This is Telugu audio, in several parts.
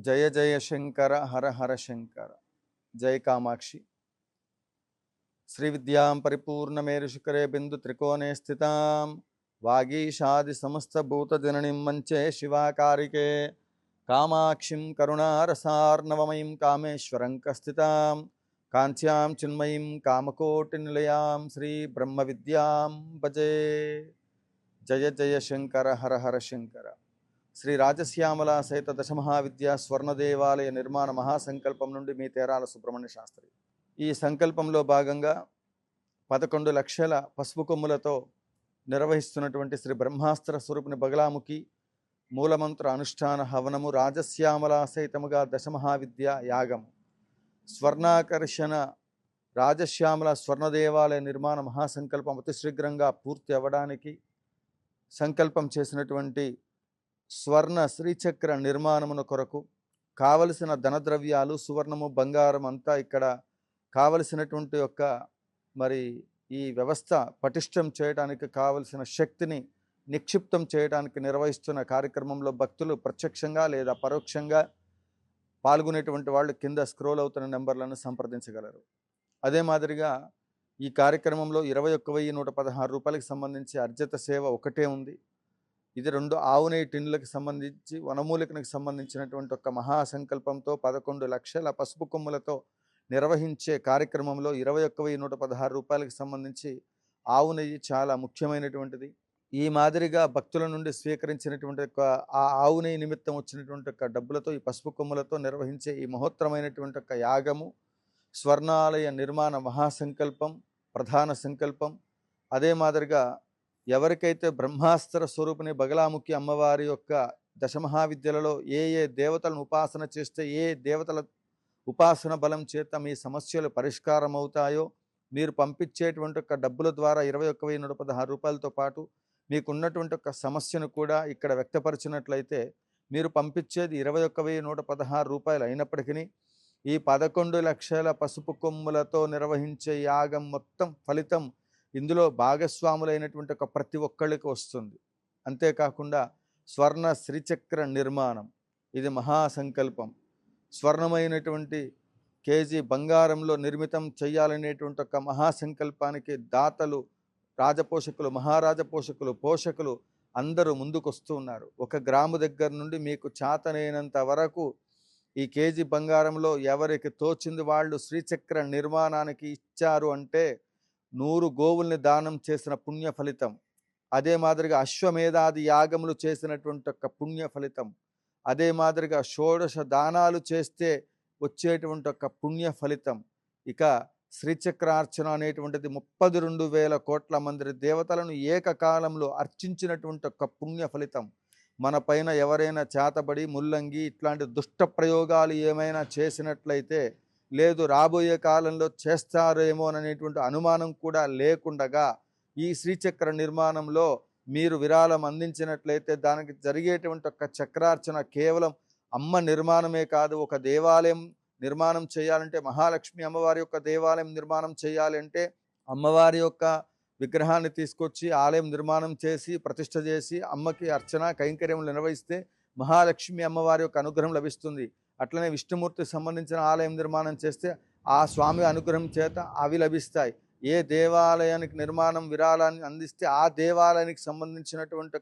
జయ జయ శంకర హర హర శంకర. జయ కామాక్షి. శ్రీ విద్యాం పరిపూర్ణమేరుశిఖరే బిందు త్రికోణే స్థితాం వాగీషాది సమస్త భూత జననిం మంచే శివాకారికే కామాక్షిం కరుణారసార్ణవమయీం కామేశ్వరం కస్థితాం కాంచ్యాం చిన్మయీం కామకోటి నిలయాం శ్రీ బ్రహ్మ విద్యాం భజే. జయ జయ శంకర హర హర శంకర. శ్రీ రాజశ్యామల సహిత దశమహావిద్యా స్వర్ణ దేవాలయ నిర్మాణ మహాసంకల్పం నుండి మీ తేరాల సుబ్రహ్మణ్య శాస్త్రి. ఈ సంకల్పంలో భాగంగా 11 లక్షల పసుపు కొమ్ములతో నిర్వహిస్తున్నటువంటి శ్రీ బ్రహ్మాస్త్ర స్వరూపిణి బగలాముఖి మూలమంత్ర అనుష్ఠాన హవనము రాజశ్యామల సహితముగా దశమహావిద్య యాగము స్వర్ణాకర్షణ రాజశ్యామల స్వర్ణ దేవాలయ నిర్మాణ మహాసంకల్పం అతి శీఘ్రంగా పూర్తి అవ్వడానికి సంకల్పం చేసినటువంటి స్వర్ణ శ్రీచక్ర నిర్మాణమున కొరకు కావలసిన ధనద్రవ్యాలు సువర్ణము బంగారం అంతా ఇక్కడ కావలసినటువంటి మరి ఈ వ్యవస్థ పటిష్టం చేయడానికి కావలసిన శక్తిని నిక్షిప్తం చేయడానికి నిర్వహిస్తున్న కార్యక్రమంలో భక్తులు ప్రత్యక్షంగా లేదా పరోక్షంగా పాల్గొనేటువంటి వాళ్ళు కింద స్క్రోల్ అవుతున్న నెంబర్లను సంప్రదించగలరు. అదే మాదిరిగా ఈ కార్యక్రమంలో 21,116 రూపాయలకు సంబంధించి అర్జిత సేవ ఒకటే ఉంది. ఇది 2 ఆవు నెయ్యి టిన్నులకు సంబంధించి వనమూలికలకు సంబంధించినటువంటి ఒక మహాసంకల్పంతో 11 లక్షల పసుపు కొమ్ములతో నిర్వహించే కార్యక్రమంలో 21,116 రూపాయలకు సంబంధించి ఆవు నెయ్యి చాలా ముఖ్యమైనటువంటిది. ఈ మాదిరిగా భక్తుల నుండి స్వీకరించినటువంటి ఆ ఆవు నెయ్యి నిమిత్తం వచ్చినటువంటి డబ్బులతో ఈ పసుపు కొమ్ములతో నిర్వహించే ఈ మహోత్తరమైనటువంటి యాగము స్వర్ణాలయ నిర్మాణ మహాసంకల్పం ప్రధాన సంకల్పం. అదే మాదిరిగా ఎవరికైతే బ్రహ్మాస్త్ర స్వరూపిణి బగలాముఖి అమ్మవారి యొక్క దశమహావిద్యలలో ఏ దేవతలను ఉపాసన చేస్తే ఏ దేవతల ఉపాసన బలం చేత మీ సమస్యలు పరిష్కారం అవుతాయో మీరు పంపించేటువంటి డబ్బుల ద్వారా 21,116 రూపాయలతో పాటు మీకున్నటువంటి సమస్యను కూడా ఇక్కడ వ్యక్తపరిచినట్లయితే మీరు పంపించేది 21,116 రూపాయలు అయినప్పటికీ ఈ 11 లక్షల పసుపు కొమ్ములతో నిర్వహించే యాగం మొత్తం ఫలితం ఇందులో భాగస్వాములైనటువంటి ప్రతి ఒక్కళ్ళకి వస్తుంది. అంతేకాకుండా స్వర్ణ శ్రీచక్ర నిర్మాణం ఇది మహాసంకల్పం. స్వర్ణమైనటువంటి కేజీ బంగారంలో నిర్మితం చేయాలనేటువంటి మహాసంకల్పానికి దాతలు రాజపోషకులు మహారాజపోషకులు పోషకులు అందరూ ముందుకు వస్తూ ఉన్నారు. 1 గ్రాము దగ్గర నుండి మీకు చేతనైనంత వరకు ఈ కేజీ బంగారంలో ఎవరికి తోచింది వాళ్ళు శ్రీచక్ర నిర్మాణానికి ఇచ్చారు అంటే 100 గోవుల్ని దానం చేసిన పుణ్య ఫలితం. అదే మాదిరిగా అశ్వమేధాది యాగములు చేసినటువంటి పుణ్య ఫలితం. అదే మాదిరిగా 16 దానాలు చేస్తే వచ్చేటువంటి పుణ్య ఫలితం. ఇక శ్రీచక్రార్చన అనేటువంటిది 32,000 కోట్ల మంది దేవతలను ఏకకాలంలో అర్చించినటువంటి పుణ్య ఫలితం. మన పైన ఎవరైనా చేతబడి ముల్లంగి ఇట్లాంటి దుష్ట ప్రయోగాలు ఏమైనా చేసినట్లయితే లేదు రాబోయే కాలంలో చేస్తారేమో అనేటువంటి అనుమానం కూడా లేకుండగా ఈ శ్రీచక్ర నిర్మాణంలో మీరు విరాళం అందించినట్లయితే దానికి జరిగేటువంటి చక్రార్చన కేవలం అమ్మ నిర్మాణమే కాదు. ఒక దేవాలయం నిర్మాణం చేయాలంటే మహాలక్ష్మి అమ్మవారి యొక్క దేవాలయం నిర్మాణం చేయాలంటే అమ్మవారి యొక్క విగ్రహాన్ని తీసుకొచ్చి ఆలయం నిర్మాణం చేసి ప్రతిష్ఠ చేసి అమ్మకి అర్చన కైంకర్యములు నిర్వహిస్తే మహాలక్ష్మి అమ్మవారి యొక్క అనుగ్రహం లభిస్తుంది. అట్లనే విష్ణుమూర్తి సంబంధించిన ఆలయం నిర్మాణం చేస్తే ఆ స్వామి అనుగ్రహం చేత అవి లభిస్తాయి. ఏ దేవాలయానికి నిర్మాణం విరాళాన్ని అందిస్తే ఆ దేవాలయానికి సంబంధించినటువంటి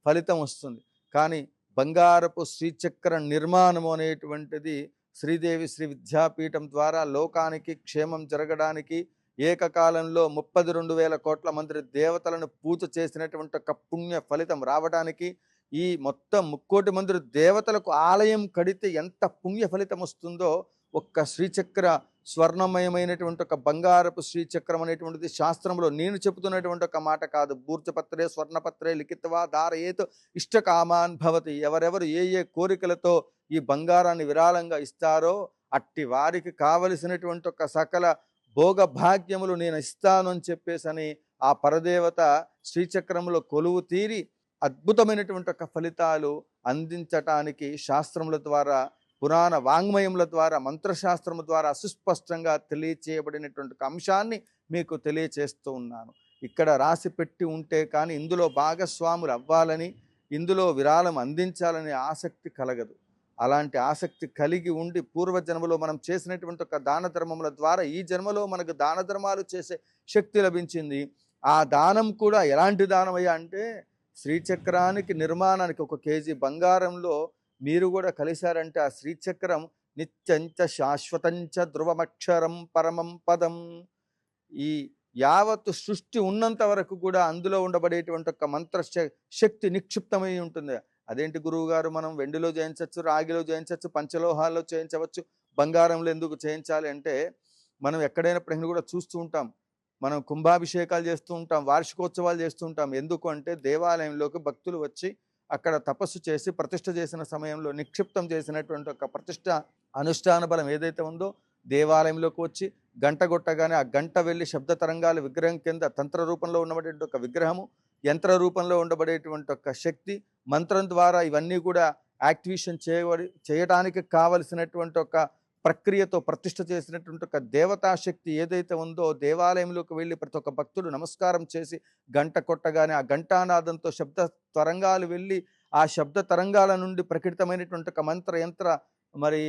ఫలితం వస్తుంది. కానీ బంగారపు శ్రీచక్ర నిర్మాణం అనేటువంటిది శ్రీదేవి శ్రీ విద్యాపీఠం ద్వారా లోకానికి క్షేమం జరగడానికి ఏకకాలంలో 32,000 కోట్ల మంది దేవతలను పూజ చేసినటువంటి పుణ్య ఫలితం రావడానికి ఈ మొత్తం 3,00,00,000 మంది దేవతలకు ఆలయం కడితే ఎంత పుణ్య ఫలితం వస్తుందో ఒక్క శ్రీచక్ర స్వర్ణమయమైనటువంటి బంగారపు శ్రీచక్రం అనేటువంటిది శాస్త్రంలో నేను చెబుతున్నటువంటి మాట కాదు. భూర్జపత్రే స్వర్ణపత్రే లిఖిత్వా ధారయేత్ ఇష్టకామాన్ భవతి. ఎవరెవరు ఏ కోరికలతో ఈ బంగారాన్ని విరాళంగా ఇస్తారో అట్టి వారికి కావలసినటువంటి సకల భోగభాగ్యములు నేను ఇస్తాను అని చెప్పేసని ఆ పరదేవత శ్రీచక్రంలో కొలువు తీరి అద్భుతమైనటువంటి ఫలితాలు అందించటానికి శాస్త్రముల ద్వారా పురాణ వాంగ్మయముల ద్వారా మంత్రశాస్త్రము ద్వారా సుస్పష్టంగా తెలియచేయబడినటువంటి అంశాన్ని మీకు తెలియచేస్తూ ఉన్నాను. ఇక్కడ రాసి పెట్టి ఉంటే కానీ ఇందులో భాగస్వాములు అవ్వాలని ఇందులో విరాళం అందించాలనే ఆసక్తి కలగదు. అలాంటి ఆసక్తి కలిగి ఉండి పూర్వజన్మలో మనం చేసినటువంటి ఒక దాన ధర్మముల ద్వారా ఈ జన్మలో మనకు దాన ధర్మాలు చేసే శక్తి లభించింది. ఆ దానం కూడా ఎలాంటి దానం అయ్యా అంటే శ్రీచక్రానికి నిర్మాణానికి 1 కేజీ బంగారంలో మీరు కూడా కలిశారంటే ఆ శ్రీచక్రం నిత్యంచ శాశ్వతంచ ధ్రువమక్షరం పరమం పదం. ఈ యావత్తు సృష్టి ఉన్నంత వరకు కూడా అందులో ఉండబడేటువంటి ఒక మంత్ర శక్తి నిక్షిప్తమై ఉంటుంది. అదేంటి గురువు గారు, మనం వెండిలో చేయించవచ్చు, రాగిలో చేయించవచ్చు, పంచలోహాల్లో చేయించవచ్చు, బంగారంలో ఎందుకు చేయించాలి అంటే, మనం ఎక్కడైనప్పుడు కూడా చూస్తూ ఉంటాం, మనం కుంభాభిషేకాలు చేస్తూ ఉంటాం, వార్షికోత్సవాలు చేస్తూ ఉంటాం. ఎందుకు అంటే దేవాలయంలోకి భక్తులు వచ్చి అక్కడ తపస్సు చేసి ప్రతిష్ఠ చేసిన సమయంలో నిక్షిప్తం చేసినటువంటి ఒక ప్రతిష్ఠ అనుష్ఠాన బలం ఏదైతే ఉందో దేవాలయంలోకి వచ్చి గంట కొట్టగానే ఆ గంట వెళ్ళి శబ్ద తరంగాలు విగ్రహం కింద తంత్ర రూపంలో ఉండబడేటువంటి ఒక విగ్రహము, యంత్ర రూపంలో ఉండబడేటువంటి ఒక శక్తి, మంత్రం ద్వారా ఇవన్నీ కూడా యాక్టివేషన్ చేయడానికి కావలసినటువంటి ఒక ప్రక్రియతో ప్రతిష్ఠ చేసినటువంటి ఒక దేవతాశక్తి ఏదైతే ఉందో దేవాలయంలోకి వెళ్ళి ప్రతి ఒక్క భక్తుడు నమస్కారం చేసి గంట కొట్టగానే ఆ ఘంటానాదంతో శబ్ద తరంగాలు వెళ్ళి ఆ శబ్ద తరంగాల నుండి ప్రకటితమైనటువంటి ఒక మంత్ర యంత్ర మరి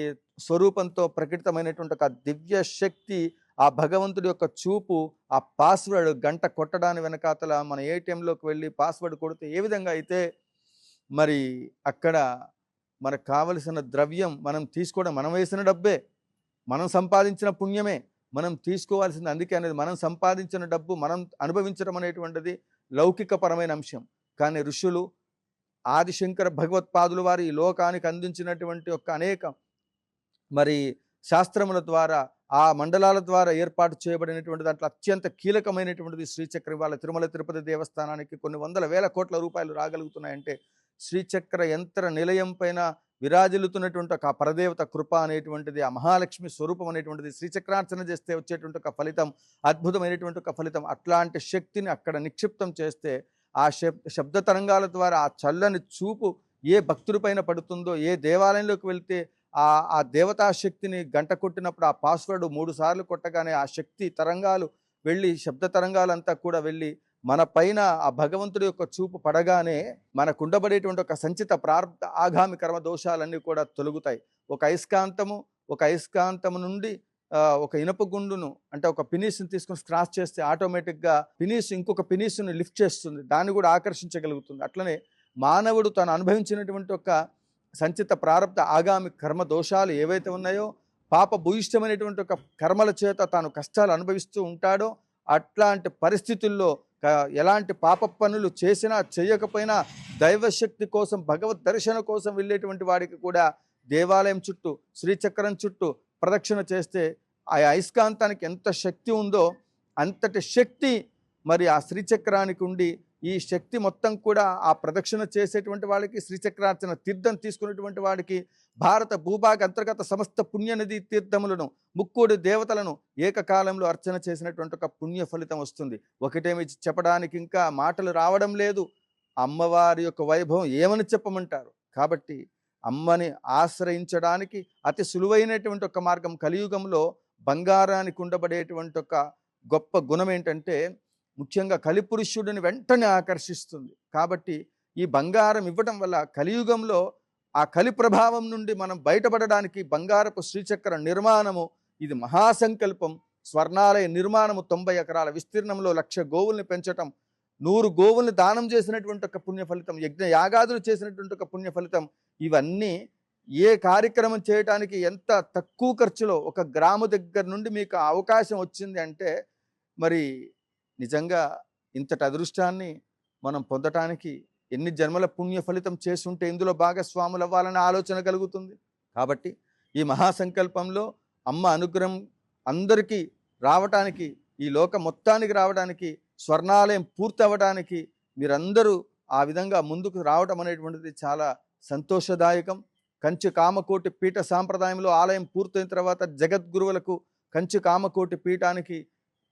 స్వరూపంతో ప్రకటితమైనటువంటి ఒక దివ్య శక్తి, ఆ భగవంతుడి యొక్క చూపు, ఆ పాస్వర్డ్ గంట కొట్టడానికి వెనకాతల మన ఏటీఎంలోకి వెళ్ళి పాస్వర్డ్ కొడితే ఏ విధంగా అయితే మరి అక్కడ మనకు కావలసిన ద్రవ్యం మనం తీసుకోవడం, మనం వేసిన డబ్బే, మనం సంపాదించిన పుణ్యమే మనం తీసుకోవాల్సింది. అందుకే అనేది మనం సంపాదించిన డబ్బు మనం అనుభవించడం అనేటువంటిది లౌకికపరమైన అంశం. కానీ ఋషులు ఆదిశంకర భగవత్పాదులు వారు ఈ లోకానికి అందించినటువంటి ఒక అనేక మరి శాస్త్రముల ద్వారా ఆ మండలాల ద్వారా ఏర్పాటు చేయబడినటువంటి దాంట్లో అత్యంత కీలకమైనటువంటిది శ్రీచక్రం. వాళ్ళ తిరుమల తిరుపతి దేవస్థానానికి కొన్ని వందల వేల కోట్ల రూపాయలు రాగలుగుతున్నాయంటే శ్రీచక్ర యంత్ర నిలయం పైన విరాజిల్లుతున్నటువంటి ఒక పరదేవత కృప అనేటువంటిది, ఆ మహాలక్ష్మి స్వరూపం అనేటువంటిది, శ్రీచక్రార్చన చేస్తే వచ్చేటువంటి ఒక ఫలితం అద్భుతమైనటువంటి ఒక ఫలితం. అట్లాంటి శక్తిని అక్కడ నిక్షిప్తం చేస్తే ఆ శబ్ద తరంగాల ద్వారా ఆ చల్లని చూపు ఏ భక్తుడి పైన పడుతుందో, ఏ దేవాలయంలోకి వెళ్తే ఆ దేవతాశక్తిని గంట కొట్టినప్పుడు ఆ పాస్వర్డ్ 3 సార్లు కొట్టగానే ఆ శక్తి తరంగాలు వెళ్ళి శబ్ద తరంగాలంతా కూడా వెళ్ళి మన పైన ఆ భగవంతుడి యొక్క చూపు పడగానే మనకు ఉండబడేటువంటి ఒక సంచిత ప్రారంభ ఆగామి కర్మ దోషాలన్నీ కూడా తొలగుతాయి. ఒక అయస్కాంతము నుండి ఒక ఇనుప గుండును అంటే ఒక పినీస్ని తీసుకుని స్క్రాచ్ చేస్తే ఆటోమేటిక్గా పినీస్ ఇంకొక పినీస్ని లిఫ్ట్ చేస్తుంది, దాన్ని కూడా ఆకర్షించగలుగుతుంది. అట్లనే మానవుడు తను అనుభవించినటువంటి ఒక సంచిత ప్రారంభ ఆగామి కర్మ దోషాలు ఏవైతే ఉన్నాయో, పాప భూయిష్టమైనటువంటి ఒక కర్మల చేత తాను కష్టాలు అనుభవిస్తూ ఉంటాడో, అట్లాంటి పరిస్థితుల్లో ఎలాంటి పాప పనులు చేసినా చేయకపోయినా దైవశక్తి కోసం భగవద్ దర్శన కోసం వెళ్ళేటువంటి వాడికి కూడా దేవాలయం చుట్టూ శ్రీచక్రం చుట్టూ ప్రదక్షిణ చేస్తే ఆ అయస్కాంతానికి ఎంత శక్తి ఉందో అంతటి శక్తి మరి ఆ శ్రీచక్రానికి ఉండి ఈ శక్తి మొత్తం కూడా ఆ ప్రదక్షిణ చేసేటువంటి వాళ్ళకి, శ్రీచక్రార్చన తీర్థం తీసుకునేటువంటి వాడికి భారత భూభాగ అంతర్గత సమస్త పుణ్యనిధి తీర్థములను ముక్కోడి దేవతలను ఏకకాలంలో అర్చన చేసినటువంటి ఒక పుణ్య ఫలితం వస్తుంది. ఒకటేమి చెప్పడానికి ఇంకా మాటలు రావడం లేదు. అమ్మవారి యొక్క వైభవం ఏమని చెప్పమంటారు. కాబట్టి అమ్మని ఆశ్రయించడానికి అతి సులువైనటువంటి ఒక మార్గం కలియుగంలో బంగారానికి ఉండబడేటువంటి ఒక గొప్ప గుణం ఏంటంటే ముఖ్యంగా కలిపురుషుడిని వెంటనే ఆకర్షిస్తుంది. కాబట్టి ఈ బంగారం ఇవ్వడం వల్ల కలియుగంలో ఆ కలి ప్రభావం నుండి మనం బయటపడడానికి బంగారపు శ్రీచక్ర నిర్మాణము ఇది మహాసంకల్పం. స్వర్ణాలయ నిర్మాణము 90 ఎకరాల విస్తీర్ణంలో 1,00,000 గోవుల్ని పెంచటం, 100 గోవుల్ని దానం చేసినటువంటి ఒక పుణ్య ఫలితం, యజ్ఞ యాగాదులు చేసినటువంటి ఒక పుణ్య ఫలితం. ఇవన్నీ ఏ కార్యక్రమం చేయడానికి ఎంత తక్కువ ఖర్చులో ఒక గ్రాము దగ్గర నుండి మీకు అవకాశం వచ్చింది అంటే మరి నిజంగా ఇంతటి అదృష్టాన్ని మనం పొందటానికి ఎన్ని జన్మల పుణ్య ఫలితం చేస్తుంటే ఇందులో భాగస్వాములు అవ్వాలనే ఆలోచన కలుగుతుంది. కాబట్టి ఈ మహాసంకల్పంలో అమ్మ అనుగ్రహం అందరికీ రావటానికి, ఈ లోక మొత్తానికి రావడానికి, స్వర్ణాలయం పూర్తి అవ్వడానికి మీరందరూ ఆ విధంగా ముందుకు రావటం అనేటువంటిది చాలా సంతోషదాయకం. కంచి కామకోటి పీఠ సాంప్రదాయంలో ఆలయం పూర్తయిన తర్వాత జగద్గురువులకు కంచి కామకోటి పీఠానికి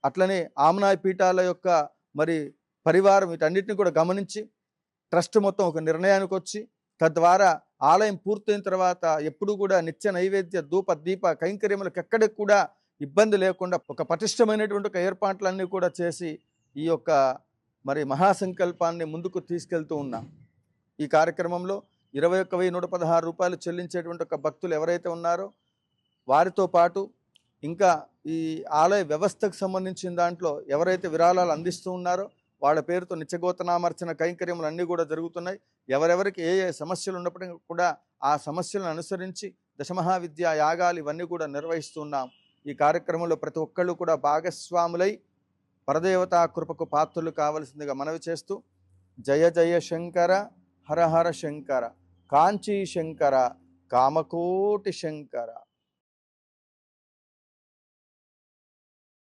అట్లనే ఆమ్నాయ పీఠాల యొక్క మరి పరివారం వీటన్నిటిని కూడా గమనించి ట్రస్ట్ మొత్తం ఒక నిర్ణయానికి వచ్చి తద్వారా ఆలయం పూర్తయిన తర్వాత ఎప్పుడూ కూడా నిత్య నైవేద్య ధూప దీప కైంకర్యములకు ఎక్కడికి కూడా ఇబ్బంది లేకుండా ఒక పటిష్టమైనటువంటి ఒక ఏర్పాట్లన్నీ కూడా చేసి ఈ యొక్క మరి మహాసంకల్పాన్ని ముందుకు తీసుకెళ్తూ ఉన్నాం. ఈ కార్యక్రమంలో 21,116 రూపాయలు చెల్లించేటువంటి ఒక భక్తులు ఎవరైతే ఉన్నారో వారితో పాటు ఇంకా ఈ ఆలయ వ్యవస్థకు సంబంధించిన దాంట్లో ఎవరైతే విరాళాలు అందిస్తూ ఉన్నారో వాళ్ళ పేరుతో నిత్యగోతనామర్చన కైంకర్యములు అన్నీ కూడా జరుగుతున్నాయి. ఎవరెవరికి ఏ ఏ సమస్యలు ఉన్నప్పటికీ కూడా ఆ సమస్యలను అనుసరించి దశమహావిద్యా యాగాలు ఇవన్నీ కూడా నిర్వహిస్తున్నాం. ఈ కార్యక్రమంలో ప్రతి ఒక్కళ్ళు కూడా భాగస్వాములై పరదేవతా కృపకు పాత్రలు కావలసిందిగా మనవి చేస్తూ జయ జయ శంకర హర హర శంకర కాంచీ శంకర కామకోటి శంకర.